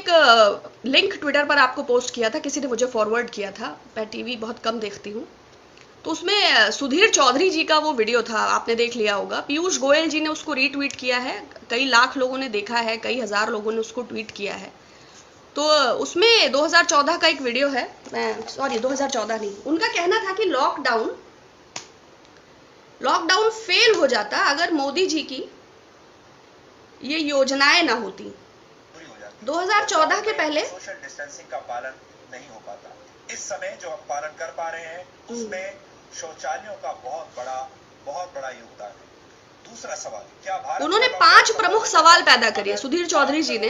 एक link Twitter पर आपको पोस्ट किया था, किसी ने मुझे फॉरवर्ड किया था, मैं टीवी बहुत कम देखती हूँ, तो उसमें सुधीर चौधरी जी का वो वीडियो था, आपने देख लिया होगा। पीयूष गोयल जी ने उसको रीट्वीट किया है, कई लाख लोगों ने देखा है, कई हजार लोगों ने उसको ट्वीट किया है। तो उसमें 2014 का एक वीडियो है, सॉरी 2014 नहीं, उनका कहना था कि लॉकडाउन फेल हो जाता अगर मोदी जी की ये योजनाएं ना होती। 2014 के पहले सोशल डिस्टेंसिंग का पालन नहीं हो पाता। इस समय जो हम पालन कर पा रहे हैं उसमें शौचालयों का बहुत बड़ा योगदान है। दूसरा सवाल, क्या भारत, उन्होंने 5 प्रमुख सवाल पैदा करे सुधीर चौधरी जी ने,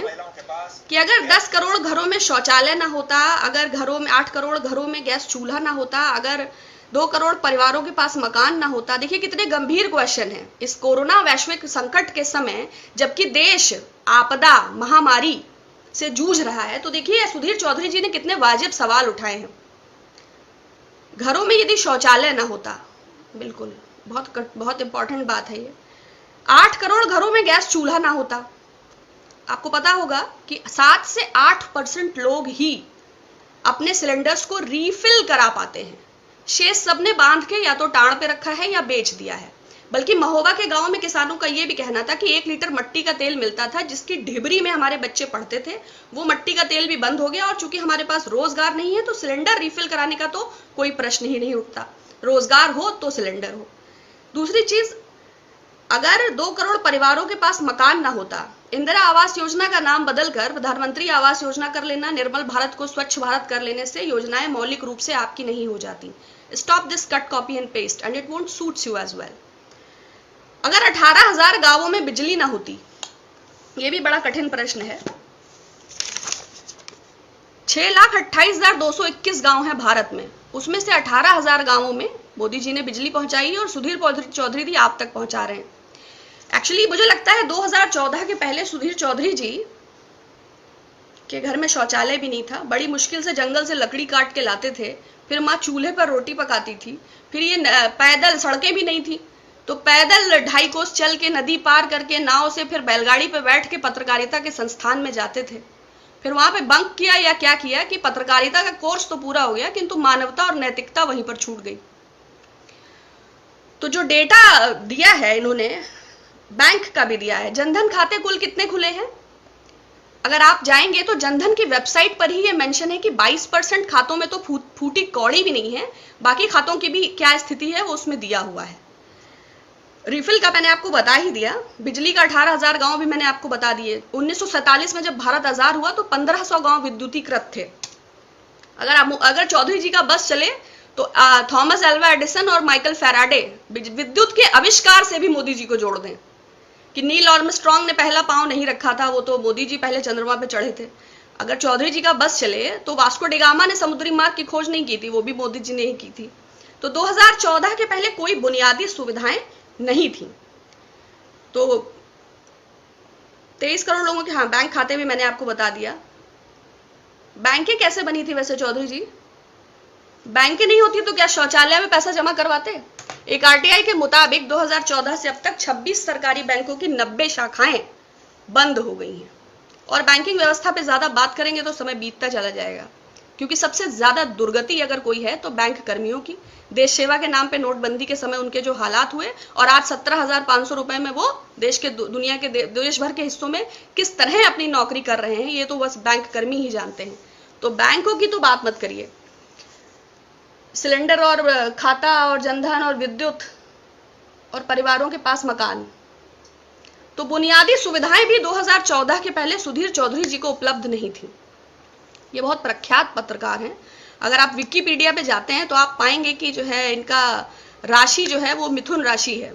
कि अगर 10 करोड़ घरों में शौचालय ना होता, अगर घरों में 8 करोड़ घरों में गैस चूल्हा ना होता, अगर 2 करोड़ परिवारों के पास मकान ना होता। देखिए कितने गंभीर क्वेश्चन है इस कोरोना वैश्विक संकट के समय, जबकि देश आपदा महामारी से जूझ रहा है। तो देखिए सुधीर चौधरी जी ने कितने वाजिब सवाल उठाए हैं। घरों में यदि शौचालय ना होता, बिल्कुल बहुत इंपॉर्टेंट बात है ये। 8 करोड़ घरों में गैस चूल्हा ना होता। आपको पता होगा कि 7 से 8% लोग ही अपने सिलेंडर्स को रीफिल करा पाते हैं। शेष सबने बांध के या तो टाड़ पे रखा है या बेच दिया है। बल्कि महोबा के गांव में किसानों का यह भी कहना था कि 1 लीटर मट्टी का तेल मिलता था, जिसकी ढिबरी में हमारे बच्चे पढ़ते थे। वो मट्टी का तेल भी बंद हो गया, और चूंकि हमारे पास रोजगार नहीं है तो सिलेंडर रिफिल कराने का तो कोई प्रश्न ही नहीं उठता। रोजगार हो तो सिलेंडर हो। दूसरी चीज, अगर 2 करोड़ परिवारों के पास मकान ना होता, इंदिरा आवास योजना का नाम बदलकर प्रधानमंत्री आवास योजना कर लेना, निर्मल भारत को स्वच्छ भारत कर लेने से योजनाएं मौलिक रूप से आपकी नहीं हो जाती। Stop this cut, copy and paste and it won't suits you as well. अगर 18,000 गांवों में बिजली ना होती, यह भी बड़ा कठिन प्रश्न है। 6,28,221 गांव हैं भारत में, उसमें से 18,000 गांवों में मोदी जी ने बिजली पहुंचाई है और सुधीर चौधरी जी आप तक पहुंचा रहे हैं। एक्चुअली मुझे लगता है 2014 के पहले सुधीर चौधरी जी के घर में शौचालय भी नहीं था। बड़ी मुश्किल से जंगल से लकड़ी काट के लाते थे, फिर माँ चूल्हे पर रोटी पकाती थी, फिर ये पैदल, सड़कें भी नहीं थी तो पैदल 2.5 कोस चल के, नदी पार करके, नाव से, फिर बैलगाड़ी पे बैठ के पत्रकारिता के संस्थान में जाते थे। फिर वहां पे बंक किया या क्या किया कि पत्रकारिता का कोर्स तो पूरा हो गया, किंतु मानवता और नैतिकता वहीं पर छूट गई। तो जो डेटा दिया है इन्होंने, बैंक का भी दिया है। जनधन खाते कुल कितने खुले हैं? अगर आप जाएंगे तो जनधन की वेबसाइट पर ही ये मेंशन है कि 22% खातों में तो फूटी कौड़ी भी नहीं है, बाकी खातों की भी क्या स्थिति है वो उसमें दिया हुआ है। रिफिल का मैंने आपको बता ही दिया। बिजली का 18,000 गांव भी मैंने आपको बता दिए। 1947 में जब भारत आजाद हुआ तो 1500 गांव विद्युतीकृत थे। अगर चौधरी जी का बस चले तो थॉमस एल्वा एडिसन और माइकल फैराडे विद्युत के आविष्कार से भी मोदी जी को जोड़ दें कि नील आर्मस्ट्रांग ने पहला पांव नहीं रखा था, वो तो मोदी जी पहले चंद्रमा पे चढ़े थे। अगर चौधरी जी का बस चले तो वास्को डिगामा ने समुद्री मार्ग की खोज नहीं की थी, वो भी मोदी जी ने ही की थी। तो 2014 के पहले कोई बुनियादी सुविधाएं नहीं थी। तो 23 करोड़ लोगों के, हाँ, बैंक खाते भी मैंने आपको बता दिया। बैंकें कैसे बनी थी वैसे चौधरी जी? बैंकें नहीं होती तो क्या शौचालय में पैसा जमा करवाते? एक आरटीआई के मुताबिक 2014 से अब तक 26 सरकारी बैंकों की 90 शाखाएं बंद हो गई हैं। और बैंकिंग व्यवस्था पे ज्यादा बात करेंगे तो समय बीतता चला जाएगा, क्योंकि सबसे ज्यादा दुर्गति अगर कोई है तो बैंक कर्मियों की। देश सेवा के नाम पे नोटबंदी के समय उनके जो हालात हुए, और आज 17,500 रुपए में वो देश के, दुनिया के, देश भर के हिस्सों में किस तरह अपनी नौकरी कर रहे हैं, ये तो बस बैंक कर्मी ही जानते हैं। तो बैंकों की तो बात मत करिए। सिलेंडर और खाता और जनधन और विद्युत और परिवारों के पास मकान, तो बुनियादी सुविधाएं भी 2014 के पहले सुधीर चौधरी जी को उपलब्ध नहीं थी। ये बहुत प्रख्यात पत्रकार हैं। अगर आप विकिपीडिया पे जाते हैं तो आप पाएंगे कि जो है इनका राशि जो है वो मिथुन राशि है।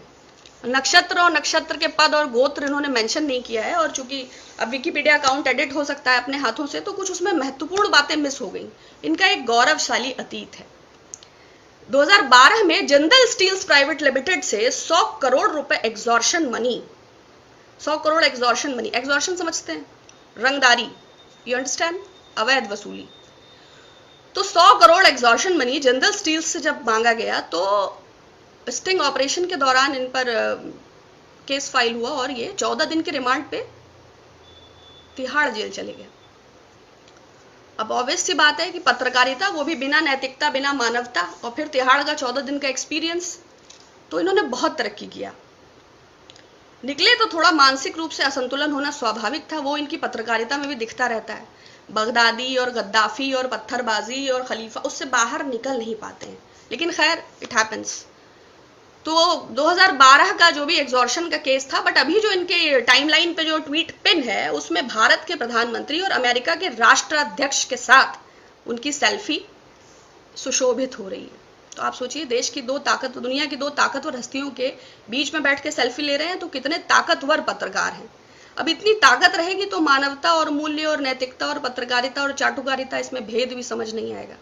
नक्षत्र और नक्षत्र के पद और गोत्र इन्होंने मेंशन नहीं किया है, और चूंकि अब विकिपीडिया अकाउंट एडिट हो सकता है अपने हाथों से, तो कुछ उसमें महत्वपूर्ण बातें मिस हो गई। इनका एक गौरवशाली अतीत है। 2012 में जिंदल स्टील्स प्राइवेट लिमिटेड से 100 करोड़ रुपए extortion money, 100 crore extortion money, extortion समझते हैं? रंगदारी, यू अंडरस्टैंड? अवैध वसूली। तो 100 crore extortion money Jindal steels से जब मांगा गया तो स्टिंग ऑपरेशन के दौरान इन पर केस फाइल हुआ और ये 14 दिन के रिमांड पे तिहाड़ जेल चले गए। अब ऑब्वियस सी बात है कि पत्रकारिता, वो भी बिना नैतिकता, बिना मानवता, और फिर तिहाड़ का 14 दिन का एक्सपीरियंस, तो इन्होंने बहुत तरक्की किया। निकले तो थोड़ा मानसिक रूप से असंतुलन होना स्वाभाविक था, वो इनकी पत्रकारिता में भी दिखता रहता है। बगदादी और गद्दाफी और पत्थरबाजी और खलीफा, उससे बाहर निकल नहीं पाते हैं, लेकिन खैर इट हैपेंस। तो 2012 का जो भी एग्जॉर्शन का केस था, बट अभी जो इनके टाइमलाइन पे जो ट्वीट पिन है, उसमें भारत के प्रधानमंत्री और अमेरिका के राष्ट्राध्यक्ष के साथ उनकी सेल्फी सुशोभित हो रही है। तो आप सोचिए, देश की दुनिया की दो ताकतवर हस्तियों के बीच में बैठ के सेल्फी ले रहे हैं, तो कितने ताकतवर पत्रकार हैं। अब इतनी ताकत रहेगी तो मानवता और मूल्य और नैतिकता और पत्रकारिता और चाटुकारिता, इसमें भेद भी समझ नहीं आएगा।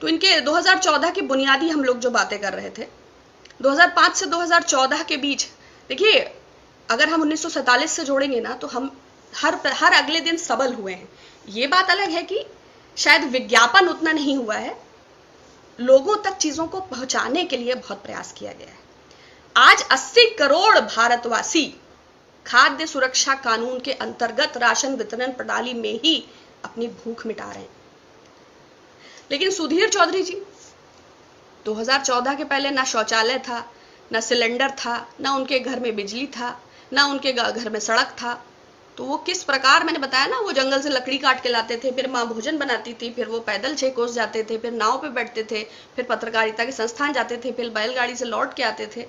तो इनके 2014 की बुनियादी हम लोग जो बातें कर रहे थे, 2005 से 2014 के बीच, देखिए अगर हम 1947 से जोड़ेंगे ना, तो हम हर अगले दिन सबल हुए हैं। ये बात अलग है कि शायद विज्ञापन उतना नहीं हुआ है, लोगों तक चीजों को पहुंचाने के लिए बहुत प्रयास किया गया है। आज 80 करोड़ भारतवासी खाद्य सुरक्षा कानून के अंतर्गत राशन वितरण प्रणाली में ही अपनी भूख मिटा रहे हैं। लेकिन सुधीर चौधरी जी, 2014 के पहले ना शौचालय था, ना सिलेंडर था, ना उनके घर में बिजली था, ना उनके घर में सड़क था। तो वो किस प्रकार, मैंने बताया ना, वो जंगल से लकड़ी काट के लाते थे, फिर माँ भोजन बनाती थी, फिर वो पैदल 6 कोस जाते थे, फिर नाव पे बैठते थे, फिर पत्रकारिता के संस्थान जाते थे, फिर बैलगाड़ी से लौट के आते थे।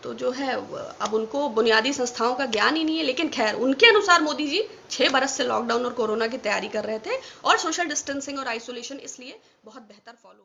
तो जो है, अब उनको बुनियादी संस्थाओं का ज्ञान ही नहीं है। लेकिन खैर, उनके अनुसार मोदी जी 6 बरस से लॉकडाउन और कोरोना की तैयारी कर रहे थे, और सोशल डिस्टेंसिंग और आइसोलेशन इसलिए बहुत बेहतर फॉलो